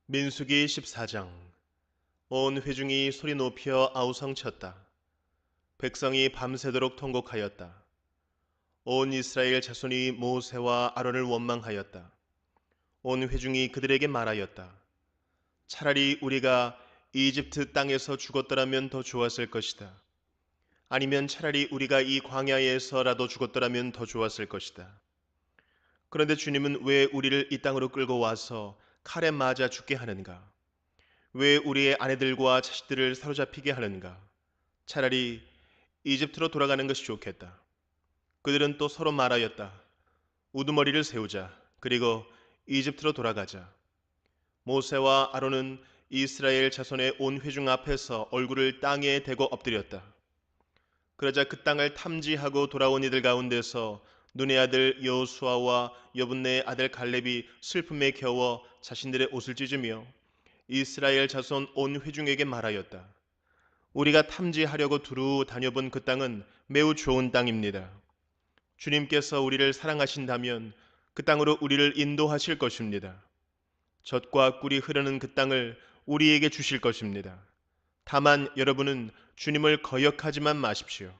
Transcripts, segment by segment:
민수기 14장. 온 회중이 소리 높여 아우성쳤다. 백성이 밤새도록 통곡하였다. 온 이스라엘 자손이 모세와 아론을 원망하였다. 온 회중이 그들에게 말하였다. 차라리 우리가 이집트 땅에서 죽었더라면 더 좋았을 것이다. 아니면 차라리 우리가 이 광야에서라도 죽었더라면 더 좋았을 것이다. 그런데 주님은 왜 우리를 이 땅으로 끌고 와서 칼에 맞아 죽게 하는가? 왜 우리의 아내들과 자식들을 사로잡히게 하는가? 차라리 이집트로 돌아가는 것이 좋겠다. 그들은 또 서로 말하였다. 우두머리를 세우자. 그리고 이집트로 돌아가자. 모세와 아론은 이스라엘 자손의 온 회중 앞에서 얼굴을 땅에 대고 엎드렸다. 그러자 그 땅을 탐지하고 돌아온 이들 가운데서 눈의 아들 여호수아와 여분네의 아들 갈렙이 슬픔에 겨워 자신들의 옷을 찢으며 이스라엘 자손 온 회중에게 말하였다. 우리가 탐지하려고 두루 다녀본 그 땅은 매우 좋은 땅입니다. 주님께서 우리를 사랑하신다면 그 땅으로 우리를 인도하실 것입니다. 젖과 꿀이 흐르는 그 땅을 우리에게 주실 것입니다. 다만 여러분은 주님을 거역하지만 마십시오.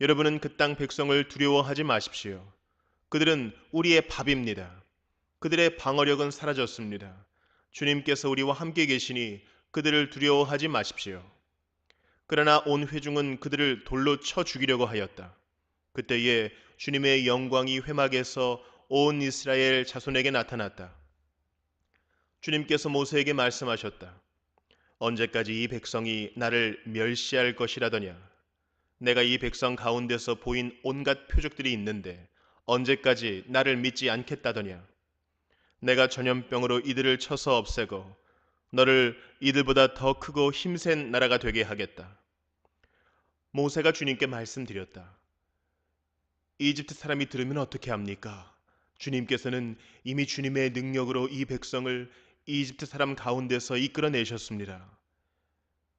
여러분은 그 땅 백성을 두려워하지 마십시오. 그들은 우리의 밥입니다. 그들의 방어력은 사라졌습니다. 주님께서 우리와 함께 계시니 그들을 두려워하지 마십시오. 그러나 온 회중은 그들을 돌로 쳐 죽이려고 하였다. 그때에 주님의 영광이 회막에서 온 이스라엘 자손에게 나타났다. 주님께서 모세에게 말씀하셨다. 언제까지 이 백성이 나를 멸시할 것이라더냐? 내가 이 백성 가운데서 보인 온갖 표적들이 있는데 언제까지 나를 믿지 않겠다더냐? 내가 전염병으로 이들을 쳐서 없애고 너를 이들보다 더 크고 힘센 나라가 되게 하겠다. 모세가 주님께 말씀드렸다. 이집트 사람이 들으면 어떻게 합니까? 주님께서는 이미 주님의 능력으로 이 백성을 이집트 사람 가운데서 이끌어내셨습니다.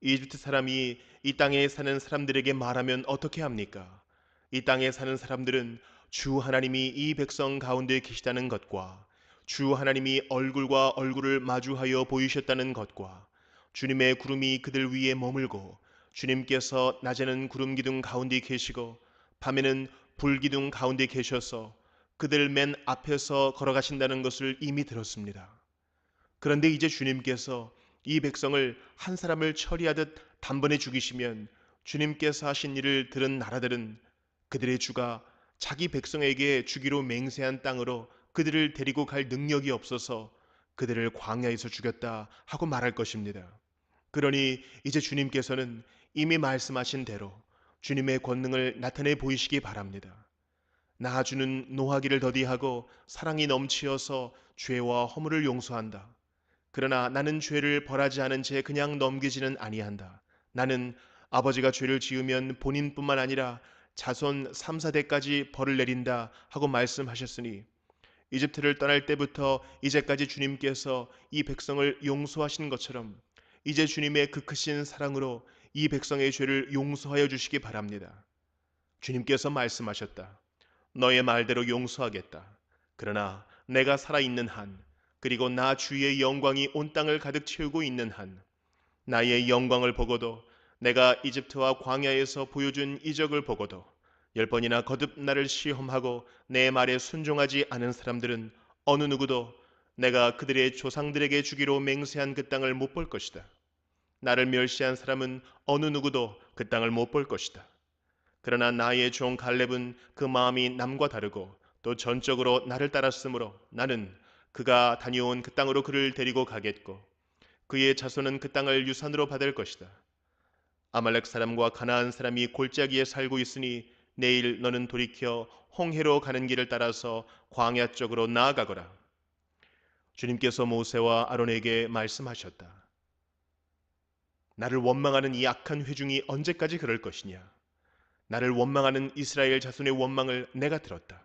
이집트 사람이 이 땅에 사는 사람들에게 말하면 어떻게 합니까? 이 땅에 사는 사람들은 주 하나님이 이 백성 가운데 계시다는 것과 주 하나님이 얼굴과 얼굴을 마주하여 보이셨다는 것과 주님의 구름이 그들 위에 머물고 주님께서 낮에는 구름 기둥 가운데 계시고 밤에는 불 기둥 가운데 계셔서 그들 맨 앞에서 걸어가신다는 것을 이미 들었습니다. 그런데 이제 주님께서 이 백성을 한 사람을 처리하듯 단번에 죽이시면 주님께서 하신 일을 들은 나라들은 그들의 주가 자기 백성에게 주기로 맹세한 땅으로 그들을 데리고 갈 능력이 없어서 그들을 광야에서 죽였다 하고 말할 것입니다. 그러니 이제 주님께서는 이미 말씀하신 대로 주님의 권능을 나타내 보이시기 바랍니다. 나아주는 노하기를 더디하고 사랑이 넘치어서 죄와 허물을 용서한다. 그러나 나는 죄를 벌하지 않은 채 그냥 넘기지는 아니한다. 나는 아버지가 죄를 지으면 본인뿐만 아니라 자손 3, 4대까지 벌을 내린다 하고 말씀하셨으니 이집트를 떠날 때부터 이제까지 주님께서 이 백성을 용서하신 것처럼 이제 주님의 그 크신 사랑으로 이 백성의 죄를 용서하여 주시기 바랍니다. 주님께서 말씀하셨다. 너의 말대로 용서하겠다. 그러나 내가 살아있는 한, 그리고 나 주의 영광이 온 땅을 가득 채우고 있는 한, 나의 영광을 보고도 내가 이집트와 광야에서 보여준 이적을 보고도 10번이나 거듭 나를 시험하고 내 말에 순종하지 않은 사람들은 어느 누구도 내가 그들의 조상들에게 주기로 맹세한 그 땅을 못 볼 것이다. 나를 멸시한 사람은 어느 누구도 그 땅을 못 볼 것이다. 그러나 나의 종 갈렙은 그 마음이 남과 다르고 또 전적으로 나를 따랐으므로 나는 그가 다녀온 그 땅으로 그를 데리고 가겠고 그의 자손은 그 땅을 유산으로 받을 것이다. 아말렉 사람과 가나안 사람이 골짜기에 살고 있으니 내일 너는 돌이켜 홍해로 가는 길을 따라서 광야 쪽으로 나아가거라. 주님께서 모세와 아론에게 말씀하셨다. 나를 원망하는 이 악한 회중이 언제까지 그럴 것이냐? 나를 원망하는 이스라엘 자손의 원망을 내가 들었다.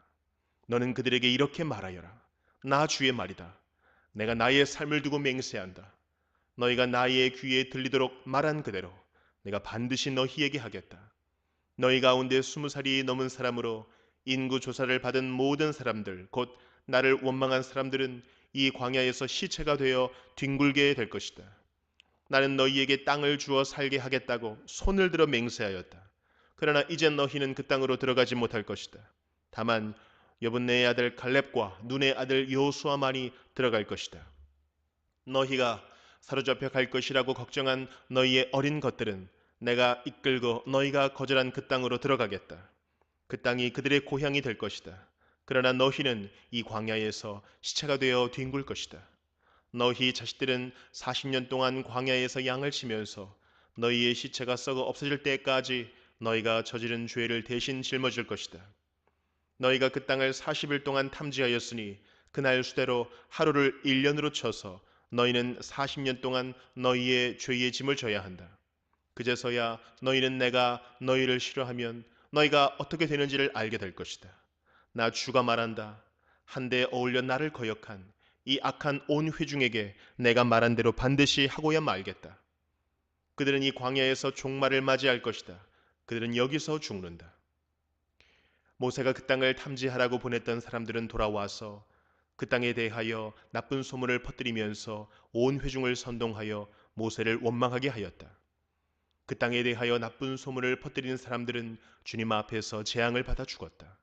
너는 그들에게 이렇게 말하여라. 나 주의 말이다. 내가 나의 삶을 두고 맹세한다. 너희가 나의 귀에 들리도록 말한 그대로 내가 반드시 너희에게 하겠다. 너희 가운데 20살이 넘은 사람으로 인구 조사를 받은 모든 사람들 곧 나를 원망한 사람들은 이 광야에서 시체가 되어 뒹굴게 될 것이다. 나는 너희에게 땅을 주어 살게 하겠다고 손을 들어 맹세하였다. 그러나 이제 너희는 그 땅으로 들어가지 못할 것이다. 다만 여분네의 아들 갈렙과 눈의 아들 여호수아만이 들어갈 것이다. 너희가 사로잡혀 갈 것이라고 걱정한 너희의 어린 것들은 내가 이끌고 너희가 거절한 그 땅으로 들어가겠다. 그 땅이 그들의 고향이 될 것이다. 그러나 너희는 이 광야에서 시체가 되어 뒹굴 것이다. 너희 자식들은 40년 동안 광야에서 양을 치면서 너희의 시체가 썩어 없어질 때까지 너희가 저지른 죄를 대신 짊어질 것이다. 너희가 그 땅을 40일 동안 탐지하였으니 그날 수대로 하루를 1년으로 쳐서 너희는 40년 동안 너희의 죄의 짐을 져야 한다. 그제서야 너희는 내가 너희를 싫어하면 너희가 어떻게 되는지를 알게 될 것이다. 나 주가 말한다. 한데 어울려 나를 거역한 이 악한 온 회중에게 내가 말한 대로 반드시 하고야 말겠다. 그들은 이 광야에서 종말을 맞이할 것이다. 그들은 여기서 죽는다. 모세가 그 땅을 탐지하라고 보냈던 사람들은 돌아와서 그 땅에 대하여 나쁜 소문을 퍼뜨리면서 온 회중을 선동하여 모세를 원망하게 하였다. 그 땅에 대하여 나쁜 소문을 퍼뜨리는 사람들은 주님 앞에서 재앙을 받아 죽었다.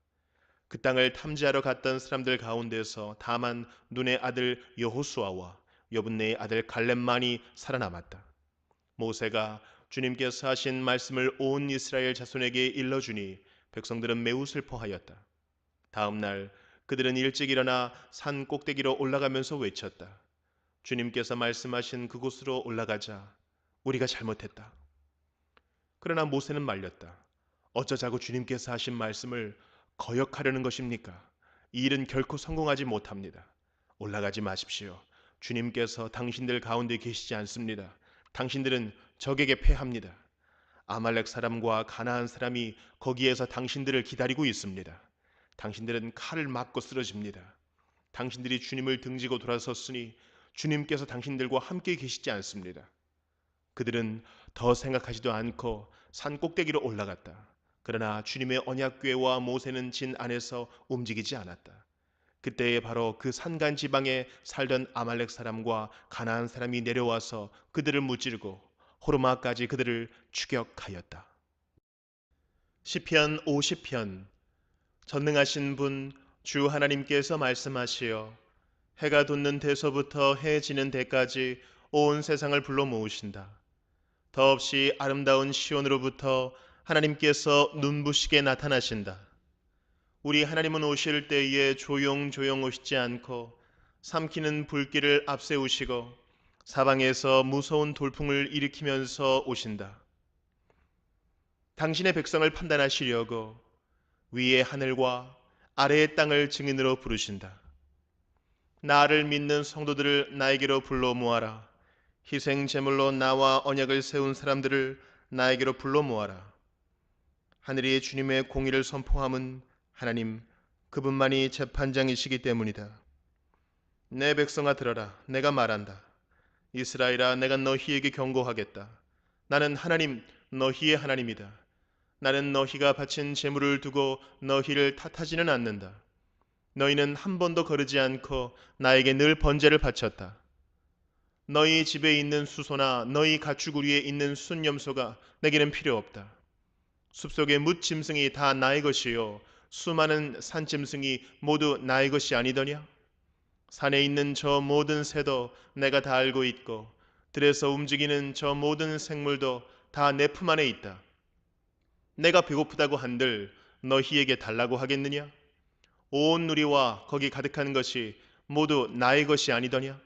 그 땅을 탐지하러 갔던 사람들 가운데서 다만 눈의 아들 여호수아와 여분네의 아들 갈렙만이 살아남았다. 모세가 주님께서 하신 말씀을 온 이스라엘 자손에게 일러주니 백성들은 매우 슬퍼하였다. 다음 날 그들은 일찍 일어나 산 꼭대기로 올라가면서 외쳤다. 주님께서 말씀하신 그곳으로 올라가자. 우리가 잘못했다. 그러나 모세는 말렸다. 어쩌자고 주님께서 하신 말씀을 거역하려는 것입니까? 이 일은 결코 성공하지 못합니다. 올라가지 마십시오. 주님께서 당신들 가운데 계시지 않습니다. 당신들은 적에게 패합니다. 아말렉 사람과 가나안 사람이 거기에서 당신들을 기다리고 있습니다. 당신들은 칼을 맞고 쓰러집니다. 당신들이 주님을 등지고 돌아섰으니 주님께서 당신들과 함께 계시지 않습니다. 그들은 더 생각하지도 않고 산 꼭대기로 올라갔다. 그러나 주님의 언약궤와 모세는 진 안에서 움직이지 않았다. 그때에 바로 그 산간 지방에 살던 아말렉 사람과 가나안 사람이 내려와서 그들을 무찌르고 호르마까지 그들을 추격하였다. 시편 50편. 전능하신 분 주 하나님께서 말씀하시어 해가 돋는 데서부터 해 지는 데까지 온 세상을 불러 모으신다. 더없이 아름다운 시온으로부터 하나님께서 눈부시게 나타나신다. 우리 하나님은 오실 때에 조용조용 오시지 않고 삼키는 불길을 앞세우시고 사방에서 무서운 돌풍을 일으키면서 오신다. 당신의 백성을 판단하시려고 위의 하늘과 아래의 땅을 증인으로 부르신다. 나를 믿는 성도들을 나에게로 불러 모아라. 희생 제물로 나와 언약을 세운 사람들을 나에게로 불러 모아라. 하늘이 주님의 공의를 선포함은 하나님 그분만이 재판장이시기 때문이다. 내 백성아 들어라. 내가 말한다. 이스라엘아 내가 너희에게 경고하겠다. 나는 하나님 너희의 하나님이다. 나는 너희가 바친 제물을 두고 너희를 탓하지는 않는다. 너희는 한 번도 거르지 않고 나에게 늘 번제를 바쳤다. 너희 집에 있는 수소나 너희 가축우리에 있는 순염소가 내게는 필요 없다. 숲속의 뭇 짐승이 다 나의 것이요 수많은 산짐승이 모두 나의 것이 아니더냐? 산에 있는 저 모든 새도 내가 다 알고 있고 들에서 움직이는 저 모든 생물도 다 내 품 안에 있다. 내가 배고프다고 한들 너희에게 달라고 하겠느냐? 온 누리와 거기 가득한 것이 모두 나의 것이 아니더냐?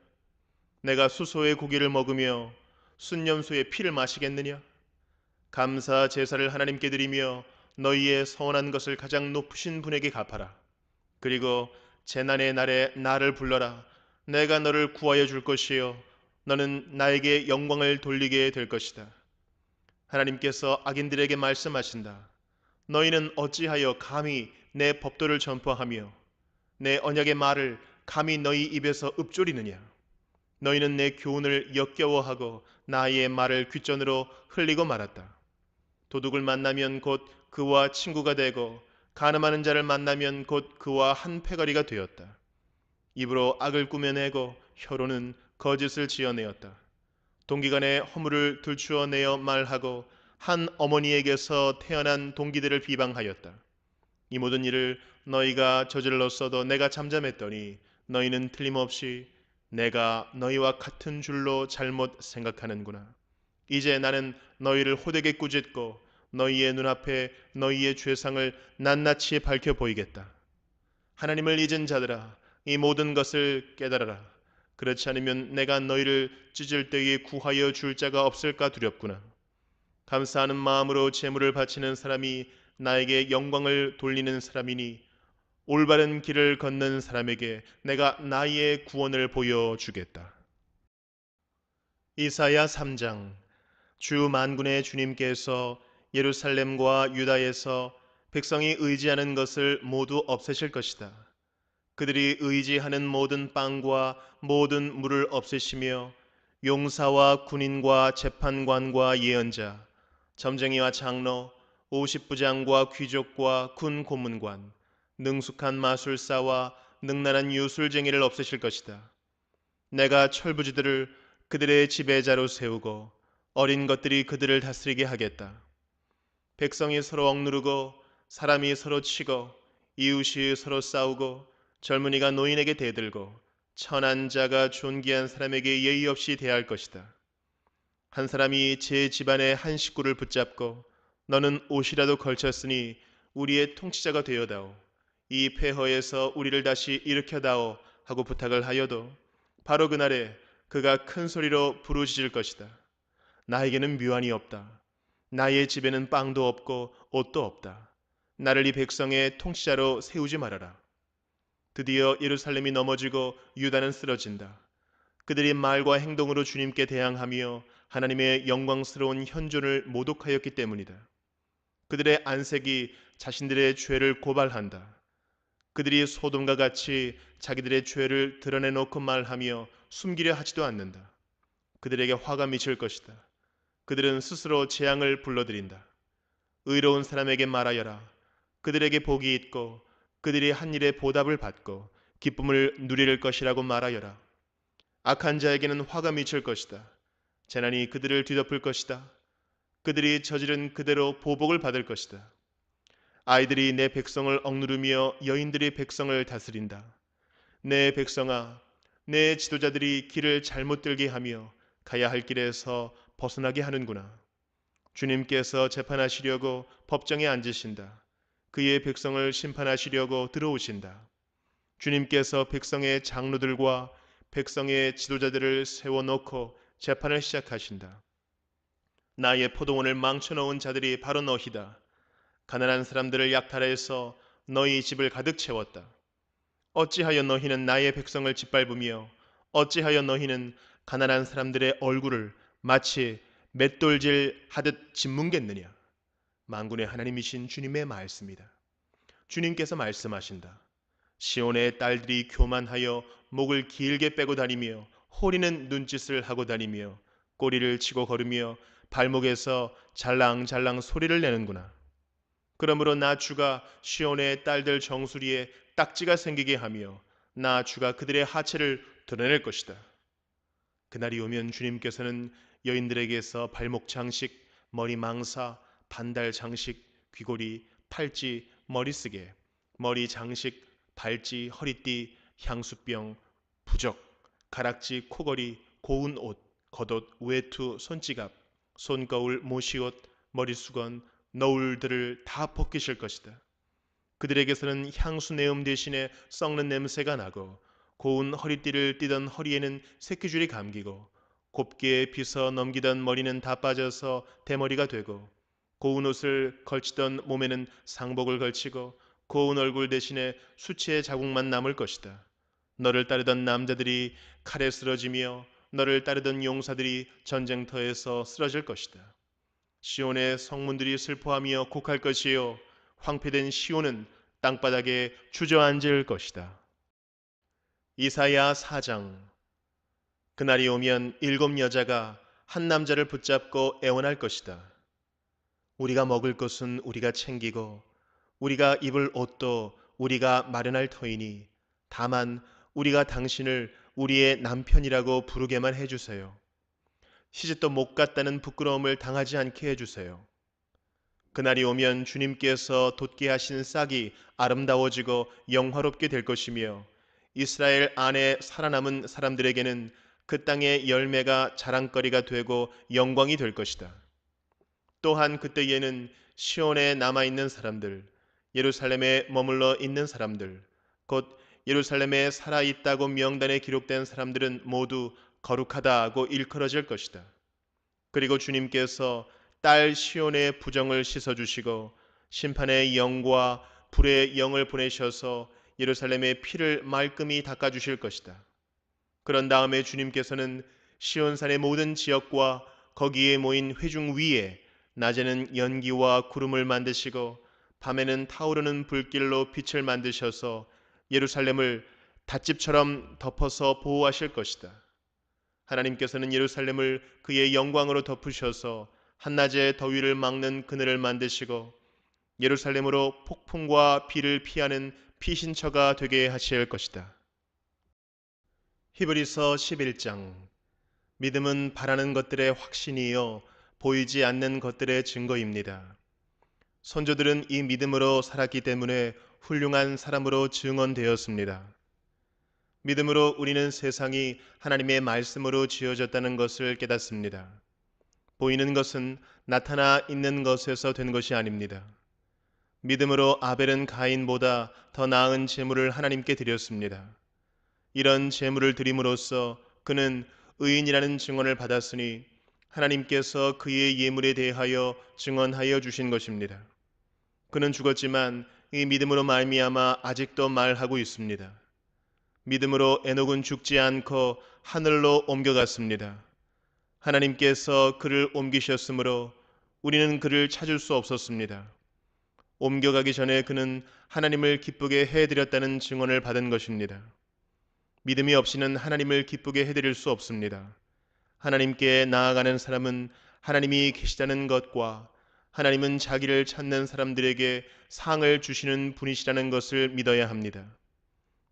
내가 수소의 고기를 먹으며 순염소의 피를 마시겠느냐? 감사 제사를 하나님께 드리며 너희의 서원한 것을 가장 높으신 분에게 갚아라. 그리고 재난의 날에 나를 불러라. 내가 너를 구하여 줄 것이요 너는 나에게 영광을 돌리게 될 것이다. 하나님께서 악인들에게 말씀하신다. 너희는 어찌하여 감히 내 법도를 전파하며 내 언약의 말을 감히 너희 입에서 읊조리느냐? 너희는 내 교훈을 역겨워하고 나의 말을 귓전으로 흘리고 말았다. 도둑을 만나면 곧 그와 친구가 되고 간음하는 자를 만나면 곧 그와 한 패거리가 되었다. 입으로 악을 꾸며내고 혀로는 거짓을 지어내었다. 동기간에 허물을 들추어내어 말하고 한 어머니에게서 태어난 동기들을 비방하였다. 이 모든 일을 너희가 저질렀어도 내가 잠잠했더니 너희는 틀림없이 내가 너희와 같은 줄로 잘못 생각하는구나. 이제 나는 너희를 호되게 꾸짖고 너희의 눈앞에 너희의 죄상을 낱낱이 밝혀 보이겠다. 하나님을 잊은 자들아, 이 모든 것을 깨달아라. 그렇지 않으면 내가 너희를 찢을 때에 구하여 줄 자가 없을까 두렵구나. 감사하는 마음으로 제물을 바치는 사람이 나에게 영광을 돌리는 사람이니 올바른 길을 걷는 사람에게 내가 나의 구원을 보여주겠다. 이사야 3장. 주 만군의 주님께서 예루살렘과 유다에서 백성이 의지하는 것을 모두 없애실 것이다. 그들이 의지하는 모든 빵과 모든 물을 없애시며 용사와 군인과 재판관과 예언자, 점쟁이와 장로, 50부장과 귀족과 군 고문관, 능숙한 마술사와 능란한 유술쟁이를 없애실 것이다. 내가 철부지들을 그들의 지배자로 세우고 어린 것들이 그들을 다스리게 하겠다. 백성이 서로 억누르고 사람이 서로 치고 이웃이 서로 싸우고 젊은이가 노인에게 대들고 천한 자가 존귀한 사람에게 예의 없이 대할 것이다. 한 사람이 제 집안의 한 식구를 붙잡고 너는 옷이라도 걸쳤으니 우리의 통치자가 되어다오. 이 폐허에서 우리를 다시 일으켜다오 하고 부탁을 하여도 바로 그날에 그가 큰 소리로 부르짖을 것이다. 나에게는 묘안이 없다. 나의 집에는 빵도 없고 옷도 없다. 나를 이 백성의 통치자로 세우지 말아라. 드디어 예루살렘이 넘어지고 유다는 쓰러진다. 그들이 말과 행동으로 주님께 대항하며 하나님의 영광스러운 현존을 모독하였기 때문이다. 그들의 안색이 자신들의 죄를 고발한다. 그들이 소돔과 같이 자기들의 죄를 드러내놓고 말하며 숨기려 하지도 않는다. 그들에게 화가 미칠 것이다. 그들은 스스로 재앙을 불러들인다. 의로운 사람에게 말하여라. 그들에게 복이 있고 그들이 한 일에 보답을 받고 기쁨을 누릴 것이라고 말하여라. 악한 자에게는 화가 미칠 것이다. 재난이 그들을 뒤덮을 것이다. 그들이 저지른 그대로 보복을 받을 것이다. 아이들이 내 백성을 억누르며 여인들이 백성을 다스린다. 내 백성아, 내 지도자들이 길을 잘못 들게 하며 가야 할 길에서 벗어나게 하는구나. 주님께서 재판하시려고 법정에 앉으신다. 그의 백성을 심판하시려고 들어오신다. 주님께서 백성의 장로들과 백성의 지도자들을 세워놓고 재판을 시작하신다. 나의 포도원을 망쳐놓은 자들이 바로 너희다. 가난한 사람들을 약탈해서 너희 집을 가득 채웠다. 어찌하여 너희는 나의 백성을 짓밟으며 어찌하여 너희는 가난한 사람들의 얼굴을 마치 맷돌질 하듯 짓뭉갰느냐. 만군의 하나님이신 주님의 말씀이다. 주님께서 말씀하신다. 시온의 딸들이 교만하여 목을 길게 빼고 다니며 호리는 눈짓을 하고 다니며 꼬리를 치고 걸으며 발목에서 잘랑잘랑 소리를 내는구나. 그러므로 나 주가 시온의 딸들 정수리에 딱지가 생기게 하며 나 주가 그들의 하체를 드러낼 것이다. 그날이 오면 주님께서는 여인들에게서 발목 장식, 머리 망사, 반달 장식, 귀고리, 팔찌, 머리쓰개, 머리 장식, 발찌, 허리띠, 향수병, 부적, 가락지, 코걸이, 고운 옷, 겉옷, 외투, 손지갑, 손거울, 모시옷, 머리수건, 너울들을 다 벗기실 것이다. 그들에게서는 향수 내음 대신에 썩는 냄새가 나고 고운 허리띠를 띠던 허리에는 새끼줄이 감기고 곱게 빗어 넘기던 머리는 다 빠져서 대머리가 되고 고운 옷을 걸치던 몸에는 상복을 걸치고 고운 얼굴 대신에 수치의 자국만 남을 것이다. 너를 따르던 남자들이 칼에 쓰러지며 너를 따르던 용사들이 전쟁터에서 쓰러질 것이다. 시온의 성문들이 슬퍼하며 곡할 것이요 황폐된 시온은 땅바닥에 주저앉을 것이다. 이사야 4장. 그날이 오면 7 여자가 한 남자를 붙잡고 애원할 것이다. 우리가 먹을 것은 우리가 챙기고 우리가 입을 옷도 우리가 마련할 터이니 다만 우리가 당신을 우리의 남편이라고 부르게만 해주세요. 시집도 못 갔다는 부끄러움을 당하지 않게 해주세요. 그날이 오면 주님께서 돋게 하신 싹이 아름다워지고 영화롭게 될 것이며 이스라엘 안에 살아남은 사람들에게는 그 땅의 열매가 자랑거리가 되고 영광이 될 것이다. 또한 그때에는 시온에 남아있는 사람들, 예루살렘에 머물러 있는 사람들, 곧 예루살렘에 살아있다고 명단에 기록된 사람들은 모두 거룩하다고 일컬어질 것이다. 그리고 주님께서 딸 시온의 부정을 씻어주시고 심판의 영과 불의 영을 보내셔서 예루살렘의 피를 말끔히 닦아주실 것이다. 그런 다음에 주님께서는 시온산의 모든 지역과 거기에 모인 회중 위에 낮에는 연기와 구름을 만드시고 밤에는 타오르는 불길로 빛을 만드셔서 예루살렘을 닷집처럼 덮어서 보호하실 것이다. 하나님께서는 예루살렘을 그의 영광으로 덮으셔서 한낮의 더위를 막는 그늘을 만드시고 예루살렘으로 폭풍과 비를 피하는 피신처가 되게 하실 것이다. 히브리서 11장. 믿음은 바라는 것들의 확신이요 보이지 않는 것들의 증거입니다. 선조들은 이 믿음으로 살았기 때문에 훌륭한 사람으로 증언되었습니다. 믿음으로 우리는 세상이 하나님의 말씀으로 지어졌다는 것을 깨닫습니다. 보이는 것은 나타나 있는 것에서 된 것이 아닙니다. 믿음으로 아벨은 가인보다 더 나은 제물을 하나님께 드렸습니다. 이런 제물을 드림으로써 그는 의인이라는 증언을 받았으니 하나님께서 그의 예물에 대하여 증언하여 주신 것입니다. 그는 죽었지만 이 믿음으로 말미암아 아직도 말하고 있습니다. 믿음으로 에녹은 죽지 않고 하늘로 옮겨갔습니다. 하나님께서 그를 옮기셨으므로 우리는 그를 찾을 수 없었습니다. 옮겨가기 전에 그는 하나님을 기쁘게 해드렸다는 증언을 받은 것입니다. 믿음이 없이는 하나님을 기쁘게 해드릴 수 없습니다. 하나님께 나아가는 사람은 하나님이 계시다는 것과 하나님은 자기를 찾는 사람들에게 상을 주시는 분이시라는 것을 믿어야 합니다.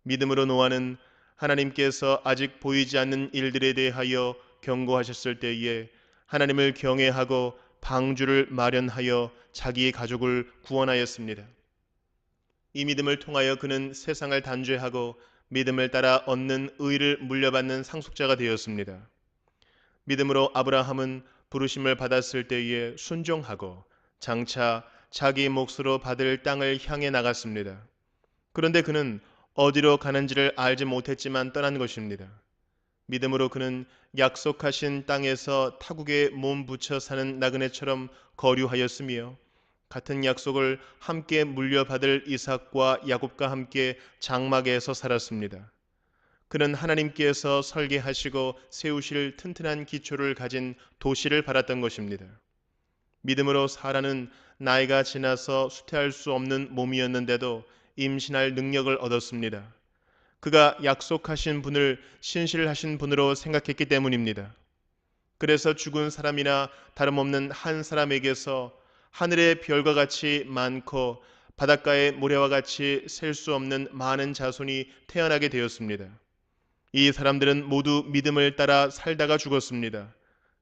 믿음으로 노아는 하나님께서 아직 보이지 않는 일들에 대하여 경고하셨을 때에 하나님을 경외하고 방주를 마련하여 자기의 가족을 구원하였습니다. 이 믿음을 통하여 그는 세상을 단죄하고 믿음을 따라 얻는 의를 물려받는 상속자가 되었습니다. 믿음으로 아브라함은 부르심을 받았을 때에 순종하고 장차 자기 몫으로 받을 땅을 향해 나갔습니다. 그런데 그는 어디로 가는지를 알지 못했지만 떠난 것입니다. 믿음으로 그는 약속하신 땅에서 타국에 몸 붙여 사는 나그네처럼 거류하였으며 같은 약속을 함께 물려받을 이삭과 야곱과 함께 장막에서 살았습니다. 그는 하나님께서 설계하시고 세우실 튼튼한 기초를 가진 도시를 바랐던 것입니다. 믿음으로 사라는 나이가 지나서 수태할 수 없는 몸이었는데도 임신할 능력을 얻었습니다. 그가 약속하신 분을 신실하신 분으로 생각했기 때문입니다. 그래서 죽은 사람이나 다름없는 한 사람에게서 하늘의 별과 같이 많고 바닷가의 모래와 같이 셀 수 없는 많은 자손이 태어나게 되었습니다. 이 사람들은 모두 믿음을 따라 살다가 죽었습니다.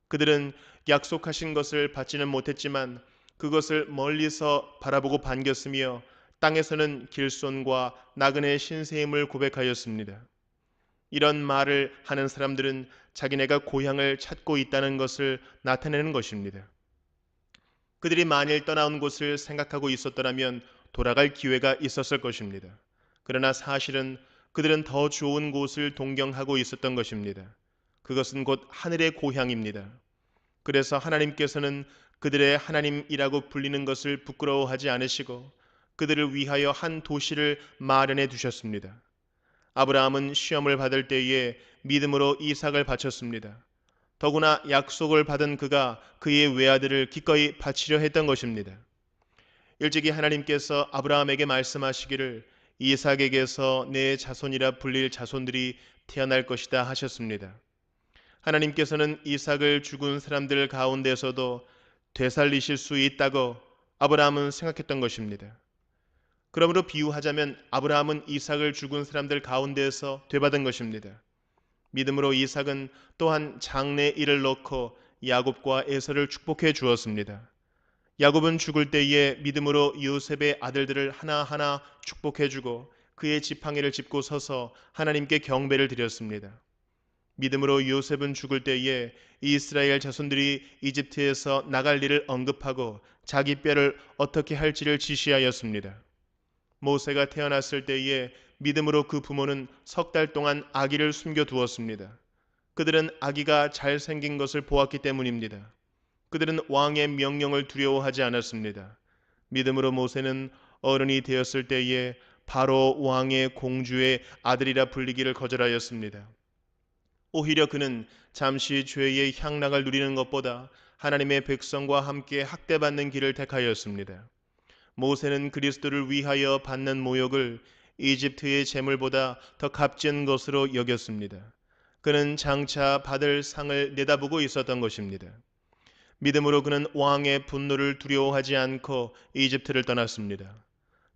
그들은 약속하신 것을 받지는 못했지만 그것을 멀리서 바라보고 반겼으며 땅에서는 길손과 나그네 신세임을 고백하였습니다. 이런 말을 하는 사람들은 자기네가 고향을 찾고 있다는 것을 나타내는 것입니다. 그들이 만일 떠나온 곳을 생각하고 있었더라면 돌아갈 기회가 있었을 것입니다. 그러나 사실은 그들은 더 좋은 곳을 동경하고 있었던 것입니다. 그것은 곧 하늘의 고향입니다. 그래서 하나님께서는 그들의 하나님이라고 불리는 것을 부끄러워하지 않으시고 그들을 위하여 한 도시를 마련해 두셨습니다. 아브라함은 시험을 받을 때에 믿음으로 이삭을 바쳤습니다. 더구나 약속을 받은 그가 그의 외아들을 기꺼이 바치려 했던 것입니다. 일찍이 하나님께서 아브라함에게 말씀하시기를 이삭에게서 내 자손이라 불릴 자손들이 태어날 것이다 하셨습니다. 하나님께서는 이삭을 죽은 사람들 가운데서도 되살리실 수 있다고 아브라함은 생각했던 것입니다. 그러므로 비유하자면 아브라함은 이삭을 죽은 사람들 가운데에서 되받은 것입니다. 믿음으로 이삭은 또한 장래 일을 놓고 야곱과 에서를 축복해 주었습니다. 야곱은 죽을 때에 믿음으로 요셉의 아들들을 하나하나 축복해 주고 그의 지팡이를 짚고 서서 하나님께 경배를 드렸습니다. 믿음으로 요셉은 죽을 때에 이스라엘 자손들이 이집트에서 나갈 일을 언급하고 자기 뼈를 어떻게 할지를 지시하였습니다. 모세가 태어났을 때에 믿음으로 그 부모는 석 달 동안 아기를 숨겨 두었습니다. 그들은 아기가 잘생긴 것을 보았기 때문입니다. 그들은 왕의 명령을 두려워하지 않았습니다. 믿음으로 모세는 어른이 되었을 때에 바로 왕의 공주의 아들이라 불리기를 거절하였습니다. 오히려 그는 잠시 죄의 향락을 누리는 것보다 하나님의 백성과 함께 학대받는 길을 택하였습니다. 모세는 그리스도를 위하여 받는 모욕을 이집트의 재물보다 더 값진 것으로 여겼습니다. 그는 장차 받을 상을 내다보고 있었던 것입니다. 믿음으로 그는 왕의 분노를 두려워하지 않고 이집트를 떠났습니다.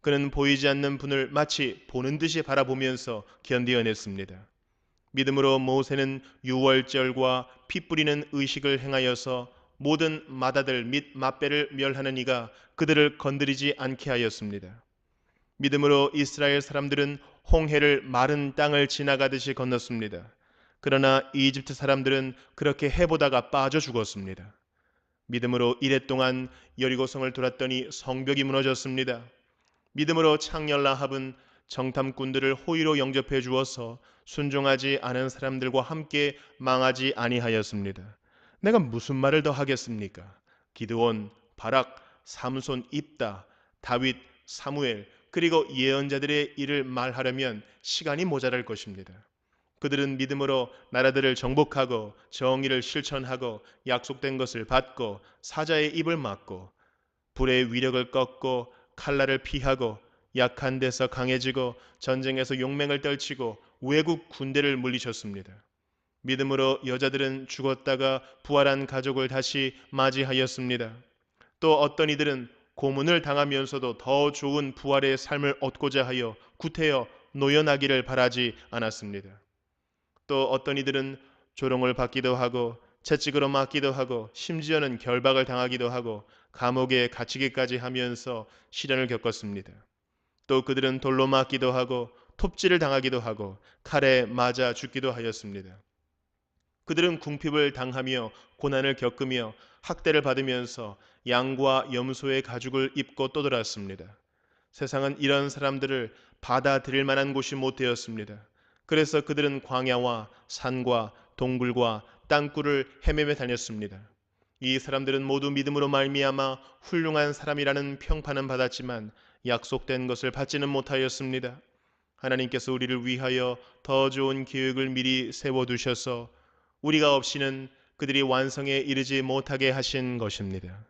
그는 보이지 않는 분을 마치 보는 듯이 바라보면서 견디어냈습니다. 믿음으로 모세는 유월절과 피 뿌리는 의식을 행하여서 모든 맏아들 및 맏배를 멸하는 이가 그들을 건드리지 않게 하였습니다. 믿음으로 이스라엘 사람들은 홍해를 마른 땅을 지나가듯이 건넜습니다. 그러나 이집트 사람들은 그렇게 해보다가 빠져 죽었습니다. 믿음으로 이랫동안 여리고성을 돌았더니 성벽이 무너졌습니다. 믿음으로 창녀 라합은 정탐꾼들을 호의로 영접해 주어서 순종하지 않은 사람들과 함께 망하지 아니하였습니다. 내가 무슨 말을 더 하겠습니까? 기드온, 바락, 삼손, 입다, 다윗, 사무엘 그리고 예언자들의 일을 말하려면 시간이 모자랄 것입니다. 그들은 믿음으로 나라들을 정복하고 정의를 실천하고 약속된 것을 받고 사자의 입을 막고 불의 위력을 꺾고 칼날을 피하고 약한 데서 강해지고 전쟁에서 용맹을 떨치고 외국 군대를 물리쳤습니다. 믿음으로 여자들은 죽었다가 부활한 가족을 다시 맞이하였습니다. 또 어떤 이들은 고문을 당하면서도 더 좋은 부활의 삶을 얻고자 하여 구태여 노연하기를 바라지 않았습니다. 또 어떤 이들은 조롱을 받기도 하고 채찍으로 맞기도 하고 심지어는 결박을 당하기도 하고 감옥에 갇히기까지 하면서 시련을 겪었습니다. 또 그들은 돌로 맞기도 하고 톱질을 당하기도 하고 칼에 맞아 죽기도 하였습니다. 그들은 궁핍을 당하며 고난을 겪으며 학대를 받으면서 양과 염소의 가죽을 입고 떠돌았습니다. 세상은 이런 사람들을 받아들일 만한 곳이 못 되었습니다. 그래서 그들은 광야와 산과 동굴과 땅굴을 헤매며 다녔습니다. 이 사람들은 모두 믿음으로 말미암아 훌륭한 사람이라는 평판은 받았지만 약속된 것을 받지는 못하였습니다. 하나님께서 우리를 위하여 더 좋은 계획을 미리 세워두셔서 우리가 없이는 그들이 완성에 이르지 못하게 하신 것입니다.